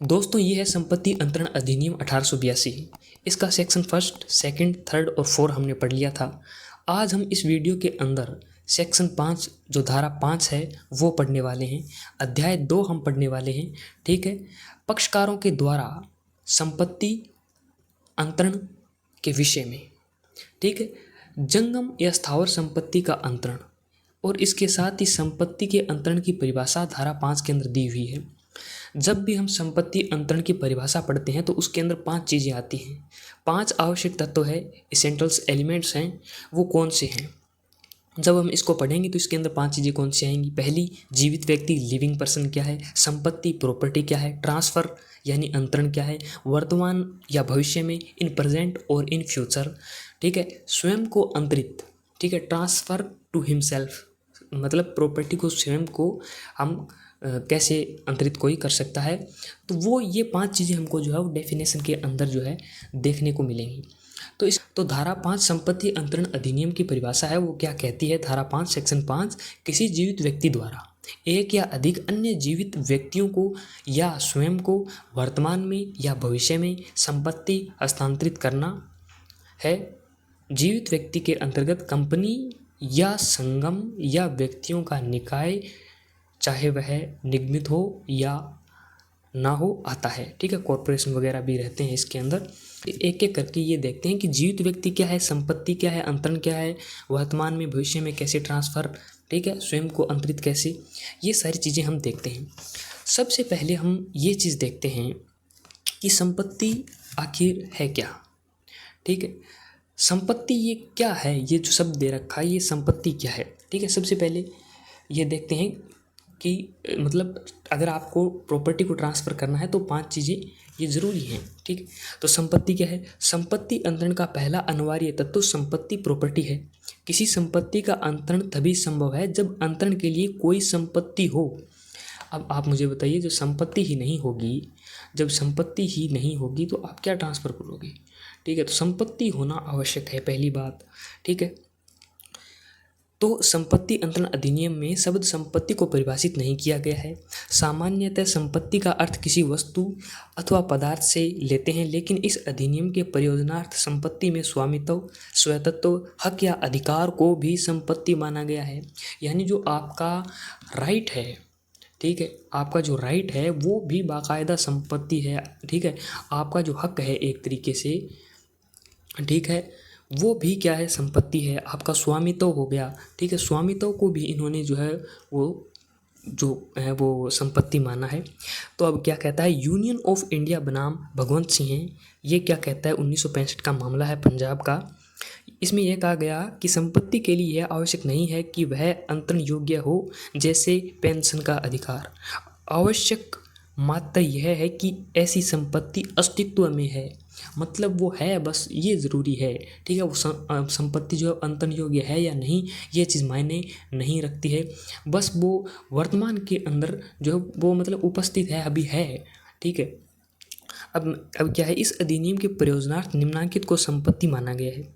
दोस्तों ये है संपत्ति अंतरण अधिनियम 1882। इसका सेक्शन फर्स्ट, सेकंड, थर्ड और फोर हमने पढ़ लिया था। आज हम इस वीडियो के अंदर सेक्शन 5 जो धारा 5 है वो पढ़ने वाले हैं। अध्याय 2 हम पढ़ने वाले हैं। ठीक है। पक्षकारों के द्वारा संपत्ति अंतरण के विषय में। ठीक है। जंगम या स्थावर संपत्ति का अंतरण और इसके साथ ही संपत्ति के अंतरण की परिभाषा धारा 5 के अंदर दी हुई है। जब भी हम संपत्ति अंतरण की परिभाषा पढ़ते हैं तो उसके अंदर 5 चीज़ें आती हैं। 5 आवश्यक तत्व है, एसेंशियल्स एलिमेंट्स हैं। वो कौन से हैं? जब हम इसको पढ़ेंगे तो इसके अंदर 5 चीज़ें कौन सी आएंगी? पहली, जीवित व्यक्ति लिविंग पर्सन क्या है, संपत्ति प्रॉपर्टी क्या है, ट्रांसफ़र यानी अंतरण क्या है, वर्तमान या भविष्य में, इन प्रेजेंट और इन फ्यूचर। ठीक है। स्वयं को अंतरित, ठीक है, ट्रांसफ़र टू हिमसेल्फ, मतलब प्रॉपर्टी को स्वयं को हम कैसे अंतरित कोई कर सकता है। तो वो ये 5 चीज़ें हमको जो है वो डेफिनेशन के अंदर जो है देखने को मिलेंगी। तो धारा 5 संपत्ति अंतरण अधिनियम की परिभाषा है वो क्या कहती है? धारा 5 सेक्शन 5, किसी जीवित व्यक्ति द्वारा एक या अधिक अन्य जीवित व्यक्तियों को या स्वयं को वर्तमान में या भविष्य में संपत्ति हस्तांतरित करना है। जीवित व्यक्ति के अंतर्गत कंपनी या संगम या व्यक्तियों का निकाय, चाहे वह निगमित हो या ना हो, आता है। ठीक है। कॉरपोरेशन वगैरह भी रहते हैं इसके अंदर। एक एक करके ये देखते हैं कि जीवित व्यक्ति क्या है, संपत्ति क्या है, अंतरण क्या है, वर्तमान में भविष्य में कैसे ट्रांसफ़र, ठीक है, स्वयं को अंतरित कैसे, ये सारी चीज़ें हम देखते हैं। सबसे पहले हम ये चीज़ देखते हैं कि संपत्ति आखिर है क्या। ठीक है। संपत्ति ये क्या है, ये जो शब्द दे रखा है ये संपत्ति क्या है। ठीक है। सबसे पहले ये देखते हैं कि मतलब अगर आपको प्रॉपर्टी को ट्रांसफ़र करना है तो 5 चीज़ें ये ज़रूरी हैं। ठीक है। तो संपत्ति क्या है? संपत्ति अंतरण का पहला अनिवार्य तत्व संपत्ति प्रॉपर्टी है। किसी संपत्ति का अंतरण तभी संभव है जब अंतरण के लिए कोई संपत्ति हो। अब आप मुझे बताइए, जो संपत्ति ही नहीं होगी, जब संपत्ति ही नहीं होगी तो आप क्या ट्रांसफ़र करोगे? ठीक है। तो संपत्ति होना आवश्यक है, पहली बात। ठीक है। तो संपत्ति अंतरण अधिनियम में शब्द संपत्ति को परिभाषित नहीं किया गया है। सामान्यतः संपत्ति का अर्थ किसी वस्तु अथवा पदार्थ से लेते हैं, लेकिन इस अधिनियम के प्रयोजनार्थ संपत्ति में स्वामित्व, स्वतत्व, हक या अधिकार को भी संपत्ति माना गया है। यानी जो आपका राइट है, ठीक है, आपका जो राइट है वो भी बाकायदा संपत्ति है। ठीक है। आपका जो हक है एक तरीके से, ठीक है, वो भी क्या है? संपत्ति है। आपका स्वामित्व हो गया। ठीक है। स्वामित्व को भी इन्होंने जो है वो जो है वो संपत्ति माना है। तो अब क्या कहता है यूनियन ऑफ इंडिया बनाम भगवंत सिंह है, ये क्या कहता है? 1965 का मामला है पंजाब का। इसमें यह कहा गया कि संपत्ति के लिए यह आवश्यक नहीं है कि वह अंतरण योग्य हो, जैसे पेंशन का अधिकार। आवश्यक मात्र यह है कि ऐसी संपत्ति अस्तित्व में है, मतलब वो है, बस ये ज़रूरी है। ठीक है। वो संपत्ति जो है अंतरण योग्य है या नहीं, ये चीज़ मायने नहीं रखती है, बस वो वर्तमान के अंदर जो है वो मतलब उपस्थित है, अभी है। ठीक है। अब क्या है, इस अधिनियम के प्रयोजनार्थ निम्नलिखित को संपत्ति माना गया है।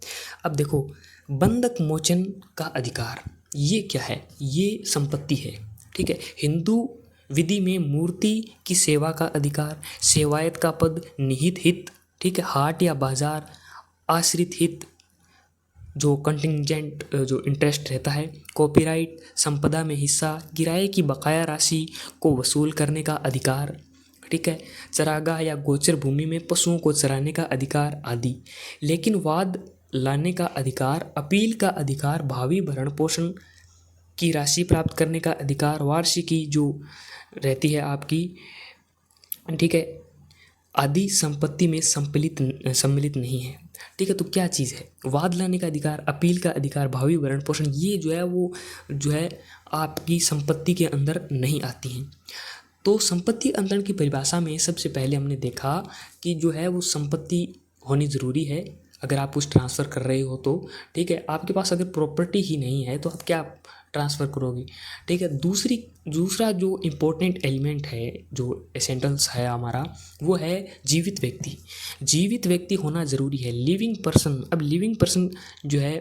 अब देखो, बंधक मोचन का अधिकार, ये क्या है? ये संपत्ति है। ठीक है। हिंदू विधि में मूर्ति की सेवा का अधिकार, सेवायत का पद, निहित हित, ठीक है, हाट या बाजार, आश्रित हित, जो कंटिंजेंट जो इंटरेस्ट रहता है, कॉपीराइट, संपदा में हिस्सा, किराए की बकाया राशि को वसूल करने का अधिकार, ठीक है, चरागाह या गोचर भूमि में पशुओं को चराने का अधिकार आदि। लेकिन वाद लाने का अधिकार, अपील का अधिकार, भावी भरण पोषण की राशि प्राप्त करने का अधिकार, वार्षिकी जो रहती है आपकी, ठीक है, आदि संपत्ति में सम्मिलित नहीं है। ठीक है। तो क्या चीज़ है? वाद लाने का अधिकार, अपील का अधिकार, भावी भरण पोषण, ये जो है वो जो है आपकी संपत्ति के अंदर नहीं आती हैं। तो संपत्ति अंतरण की परिभाषा में सबसे पहले हमने देखा कि जो है वो संपत्ति होनी ज़रूरी है अगर आप कुछ ट्रांसफ़र कर रहे हो तो। ठीक है। आपके पास अगर प्रॉपर्टी ही नहीं है तो आप क्या ट्रांसफ़र करोगे? ठीक है। दूसरा जो इम्पोर्टेंट एलिमेंट है, जो एसेंशियल्स है हमारा, वो है जीवित व्यक्ति। जीवित व्यक्ति होना ज़रूरी है, लिविंग पर्सन। अब लिविंग पर्सन जो है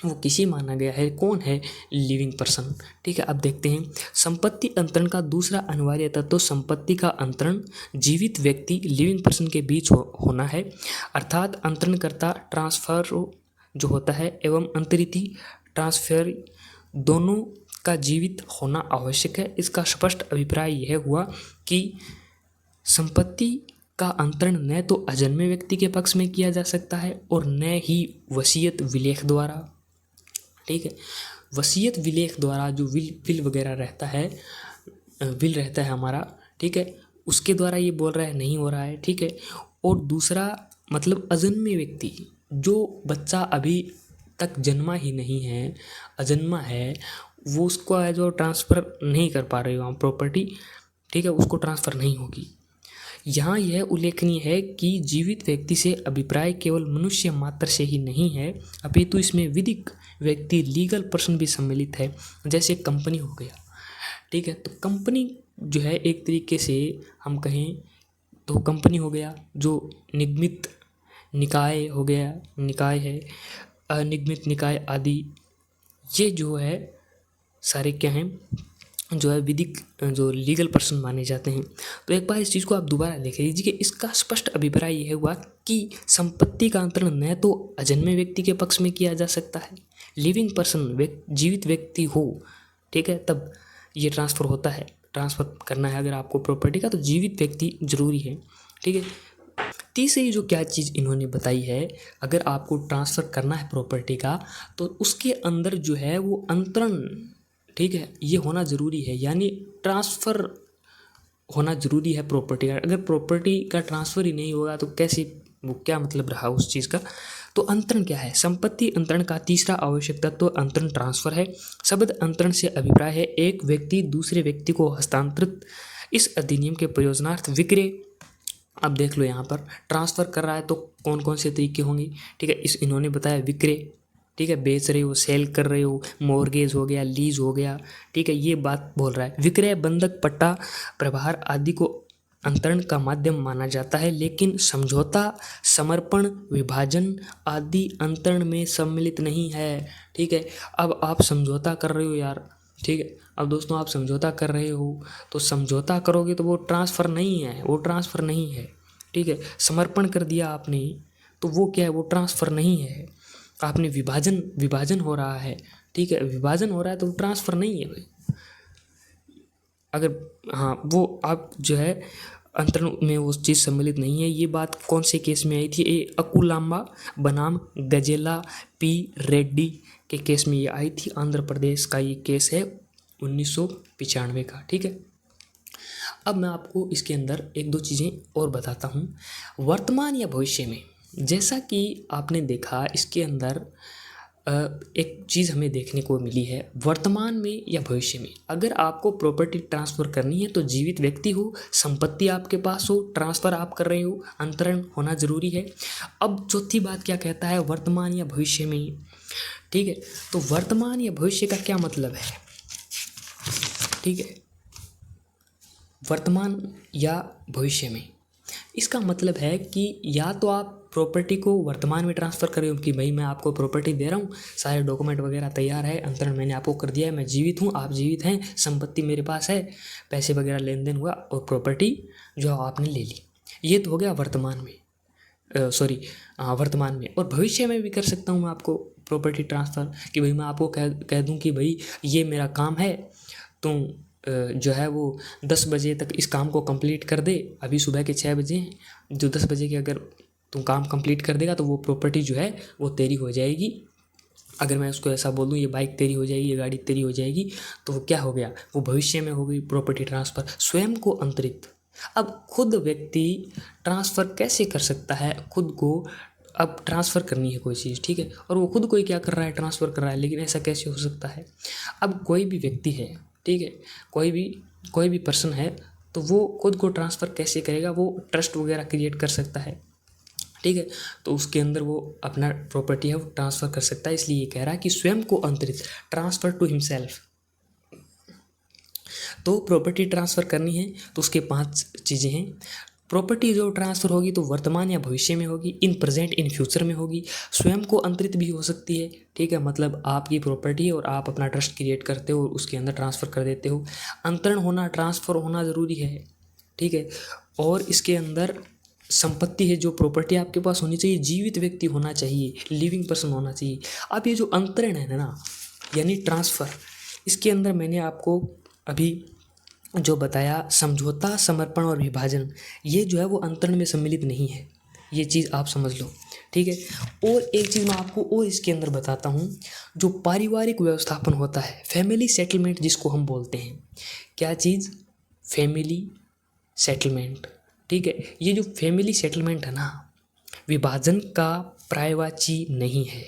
वो किसी माना गया है। कौन है? Living person. ठीक है, अब देखते हैं संपत्ति अंतरण का दूसरा अनिवार्य तत्व संपत्ति का अंतरण जीवित व्यक्ति लिविंग पर्सन के बीच होना है, अर्थात अंतरणकर्ता ट्रांसफर जो होता है एवं अंतरिती ट्रांसफर दोनों का जीवित होना आवश्यक है। इसका स्पष्ट अभिप्राय यह हुआ कि संपत्ति का अंतरण न तो अजन्मे व्यक्ति के पक्ष में किया जा सकता है और न ही वसीयत विलेख द्वारा। ठीक है, वसीयत विलेख द्वारा जो विल वगैरह रहता है, विल रहता है हमारा, ठीक है, उसके द्वारा ये बोल रहा है नहीं हो रहा है। ठीक है, और दूसरा मतलब अजन्मे व्यक्ति, जो बच्चा अभी तक जन्मा ही नहीं है, अजन्मा है, वो उसको है जो ट्रांसफ़र नहीं कर पा रहे हो हम प्रॉपर्टी। ठीक है, उसको ट्रांसफ़र नहीं होगी। यहाँ यह उल्लेखनीय है कि जीवित व्यक्ति से अभिप्राय केवल मनुष्य मात्र से ही नहीं है, अपितु इसमें विधिक व्यक्ति लीगल पर्सन भी सम्मिलित है, जैसे कंपनी हो गया। ठीक है, तो कंपनी जो है एक तरीके से हम कहें तो कंपनी हो गया, जो निगमित निकाय हो गया, निकाय है, अनिगमित निकाय आदि, ये जो है सारे क्या हैं, जो है विधिक जो लीगल पर्सन माने जाते हैं। तो एक बार इस चीज़ को आप दोबारा देख लीजिए कि इसका स्पष्ट अभिप्राय यह हुआ कि संपत्ति का अंतरण न तो अजन्मे व्यक्ति के पक्ष में किया जा सकता है, लिविंग पर्सन जीवित व्यक्ति हो, ठीक है, तब ये ट्रांसफ़र होता है। ट्रांसफ़र करना है अगर आपको प्रॉपर्टी का तो जीवित व्यक्ति जरूरी है। ठीक है, तीसरी जो क्या चीज़ इन्होंने बताई है, अगर आपको ट्रांसफ़र करना है प्रॉपर्टी का तो उसके अंदर जो है वो अंतरण, ठीक है, ये होना ज़रूरी है, यानी ट्रांसफ़र होना ज़रूरी है प्रॉपर्टी का। अगर प्रॉपर्टी का ट्रांसफ़र ही नहीं होगा तो कैसे, वो क्या मतलब रहा उस चीज़ का। तो अंतरण क्या है? संपत्ति अंतरण का तीसरा आवश्यक तत्व अंतरण ट्रांसफ़र है। शब्द अंतरण से अभिप्राय है एक व्यक्ति दूसरे व्यक्ति को हस्तांतरित। इस अधिनियम के प्रयोजनार्थ विक्रय, अब देख लो यहाँ पर ट्रांसफ़र कर रहा है तो कौन कौन से तरीके होंगे। ठीक है, इन्होंने बताया विक्रय, ठीक है, बेच रहे हो, सेल कर रहे हो, मॉर्गेज हो गया, लीज हो गया। ठीक है, ये बात बोल रहा है। विक्रय, बंधक, पट्टा, प्रभार आदि को अंतरण का माध्यम माना जाता है, लेकिन समझौता, समर्पण, विभाजन आदि अंतरण में सम्मिलित नहीं है। ठीक है, अब आप समझौता कर रहे हो यार, ठीक है, अब दोस्तों आप समझौता कर रहे हो तो समझौता करोगे तो वो ट्रांसफ़र नहीं है, वो ट्रांसफ़र नहीं है। ठीक है, समर्पण कर दिया आपने तो वो क्या है, वो ट्रांसफ़र नहीं है। आपने विभाजन हो रहा है, ठीक है, विभाजन हो रहा है तो ट्रांसफ़र नहीं है भाई। अगर हाँ, वो आप जो है अंतरण में वो चीज़ सम्मिलित नहीं है। ये बात कौन से केस में आई थी? ये अकुलाम्बा बनाम गजेला पी रेड्डी के केस में ये आई थी। आंध्र प्रदेश का ये केस है 1995 का। ठीक है, अब मैं आपको इसके अंदर एक दो चीज़ें और बताता हूँ। वर्तमान या भविष्य में, जैसा कि आपने देखा इसके अंदर एक चीज़ हमें देखने को मिली है, वर्तमान में या भविष्य में अगर आपको प्रॉपर्टी ट्रांसफ़र करनी है तो जीवित व्यक्ति हो, संपत्ति आपके पास हो, ट्रांसफ़र आप कर रहे हो, अंतरण होना ज़रूरी है। अब चौथी बात क्या कहता है, वर्तमान या भविष्य में। ठीक है, तो वर्तमान या भविष्य का क्या मतलब है? ठीक है, वर्तमान या भविष्य में इसका मतलब है कि या तो आप प्रॉपर्टी को वर्तमान में ट्रांसफ़र कर रहे हो कि भाई मैं आपको प्रॉपर्टी दे रहा हूँ, सारे डॉक्यूमेंट वगैरह तैयार है, अंतरण मैंने आपको कर दिया है, मैं जीवित हूँ, आप जीवित हैं, संपत्ति मेरे पास है, पैसे वगैरह लेन देन हुआ और प्रॉपर्टी जो आपने ले ली। ये तो हो गया वर्तमान में, वर्तमान में। और भविष्य में भी कर सकता हूँ मैं आपको प्रॉपर्टी ट्रांसफ़र कि भाई मैं आपको कह दूँ कि भाई ये मेरा काम है, तुम जो है वो 10 बजे तक इस काम को कंप्लीट कर दे। अभी सुबह के 6 बजे हैं, जो 10 बजे के अगर तुम काम कंप्लीट कर देगा तो वो प्रॉपर्टी जो है वो तेरी हो जाएगी। अगर मैं उसको ऐसा बोल दूँ ये बाइक तेरी हो जाएगी, ये गाड़ी तेरी हो जाएगी, तो वो क्या हो गया, वो भविष्य में हो गई प्रॉपर्टी ट्रांसफ़र। स्वयं को अंतरित, अब खुद व्यक्ति ट्रांसफ़र कैसे कर सकता है, खुद को अब ट्रांसफ़र करनी है कोई चीज़, ठीक है, और वो खुद कोई क्या कर रहा है, ट्रांसफ़र कर रहा है। लेकिन ऐसा कैसे हो सकता है? अब कोई भी व्यक्ति है, ठीक है, कोई भी पर्सन है तो वो खुद को ट्रांसफ़र कैसे करेगा? वो ट्रस्ट वगैरह क्रिएट कर सकता है, ठीक है, तो उसके अंदर वो अपना प्रॉपर्टी है वो ट्रांसफ़र कर सकता है। इसलिए ये कह रहा है कि स्वयं को अंतरित, ट्रांसफ़र टू हिमसेल्फ। तो प्रॉपर्टी ट्रांसफ़र करनी है तो उसके 5 चीज़ें हैं। प्रॉपर्टी जो ट्रांसफ़र होगी तो वर्तमान या भविष्य में होगी, इन प्रेजेंट इन फ्यूचर में होगी, स्वयं को अंतरित भी हो सकती है। ठीक है, मतलब आपकी प्रॉपर्टी और आप अपना ट्रस्ट क्रिएट करते हो और उसके अंदर ट्रांसफ़र कर देते हो। अंतरण होना, ट्रांसफ़र होना ज़रूरी है। ठीक है, और इसके अंदर संपत्ति है, जो प्रॉपर्टी आपके पास होनी चाहिए, जीवित व्यक्ति होना चाहिए, लिविंग पर्सन होना चाहिए। अब ये जो अंतरण है ना, यानी ट्रांसफ़र, इसके अंदर मैंने आपको अभी जो बताया समझौता, समर्पण और विभाजन, ये जो है वो अंतरण में सम्मिलित नहीं है। ये चीज़ आप समझ लो। ठीक है, और एक चीज़ मैं आपको और इसके अंदर बताता हूँ, जो पारिवारिक व्यवस्थापन होता है, फैमिली सेटलमेंट जिसको हम बोलते हैं। क्या चीज़? Family settlement. ठीक है, ये जो फैमिली सेटलमेंट है ना, विभाजन का पर्यायवाची नहीं है।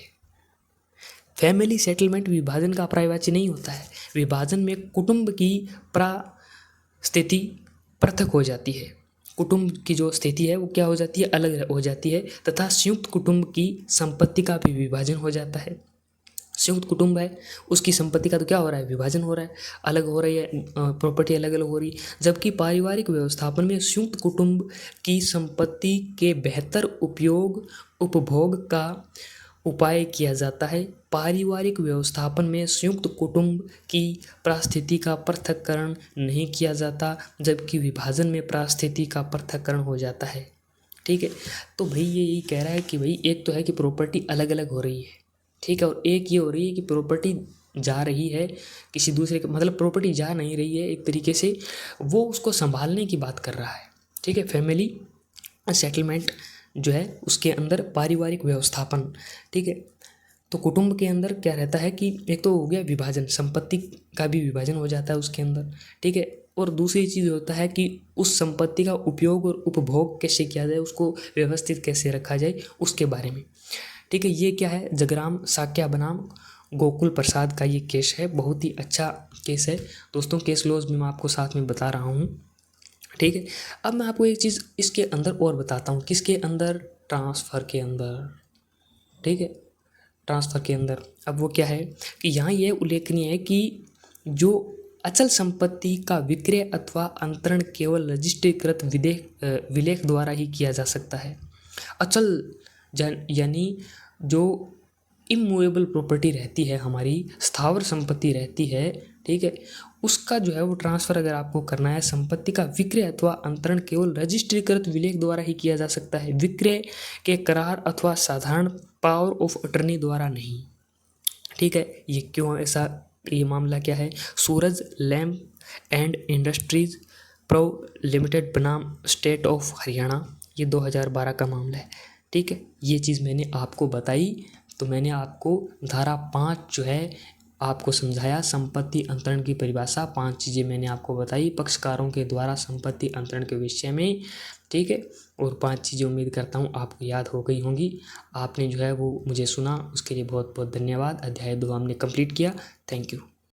फैमिली सेटलमेंट विभाजन का पर्यायवाची नहीं होता है। विभाजन में कुटुंब की स्थिति पृथक हो जाती है, कुटुंब की जो स्थिति है वो क्या हो जाती है, अलग हो जाती है, तथा संयुक्त कुटुंब की संपत्ति का भी विभाजन हो जाता है। संयुक्त कुटुंब है, उसकी संपत्ति का तो क्या हो रहा है, विभाजन हो रहा है, अलग हो रही है, प्रॉपर्टी अलग अलग हो रही। जबकि पारिवारिक व्यवस्थापन में संयुक्त कुटुंब की संपत्ति के बेहतर उपभोग का उपाय किया जाता है। पारिवारिक व्यवस्थापन में संयुक्त कुटुंब की परिस्थिति का पृथक्करण नहीं किया जाता, जबकि विभाजन में परिस्थिति का पृथक्करण हो जाता है। ठीक है, तो भाई ये यही कह रहा है कि भाई एक तो है कि प्रॉपर्टी अलग अलग हो रही है, ठीक है, और एक ये हो रही है कि प्रॉपर्टी जा रही है किसी दूसरे के, मतलब प्रॉपर्टी जा नहीं रही है एक तरीके से, वो उसको संभालने की बात कर रहा है। ठीक है, फैमिली सेटलमेंट जो है उसके अंदर पारिवारिक व्यवस्थापन। ठीक है, तो कुटुंब के अंदर क्या रहता है कि एक तो हो गया विभाजन, संपत्ति का भी विभाजन हो जाता है उसके अंदर। ठीक है, और दूसरी चीज़ होता है कि उस संपत्ति का उपयोग और उपभोग कैसे किया जाए, उसको व्यवस्थित कैसे रखा जाए, उसके बारे में। ठीक है, ये क्या है, जगराम साक्या बनाम गोकुल प्रसाद का ये केस है, बहुत ही अच्छा केस है दोस्तों। केस लॉज भी मैं आपको साथ में बता रहा हूँ। ठीक है, अब मैं आपको एक चीज़ इसके अंदर और बताता हूँ, किसके अंदर, ट्रांसफ़र के अंदर। ठीक है, ट्रांसफ़र के अंदर अब वो क्या है कि यहाँ ये उल्लेखनीय है कि जो अचल संपत्ति का विक्रय अथवा अंतरण केवल रजिस्ट्रीकृत विलेख द्वारा ही किया जा सकता है। अचल यानी जो इमूवेबल प्रॉपर्टी रहती है, हमारी स्थावर संपत्ति रहती है, ठीक है, उसका जो है वो ट्रांसफ़र अगर आपको करना है, संपत्ति का विक्रय अथवा अंतरण केवल रजिस्ट्रीकृत विलेख द्वारा ही किया जा सकता है, विक्रय के करार अथवा साधारण पावर ऑफ अटर्नी द्वारा नहीं। ठीक है, ये क्यों ऐसा, ये मामला क्या है, सूरज लैम्प एंड इंडस्ट्रीज प्रो लिमिटेड बनाम स्टेट ऑफ हरियाणा, ये 2012 का मामला है। ठीक है, ये चीज़ मैंने आपको बताई, तो मैंने आपको धारा 5 जो है आपको समझाया, संपत्ति अंतरण की परिभाषा, 5 चीज़ें मैंने आपको बताई पक्षकारों के द्वारा संपत्ति अंतरण के विषय में। ठीक है, और 5 चीज़ें उम्मीद करता हूँ आपको याद हो गई होंगी। आपने जो है वो मुझे सुना, उसके लिए बहुत बहुत धन्यवाद। अध्याय 2 हमने कंप्लीट किया। Thank you.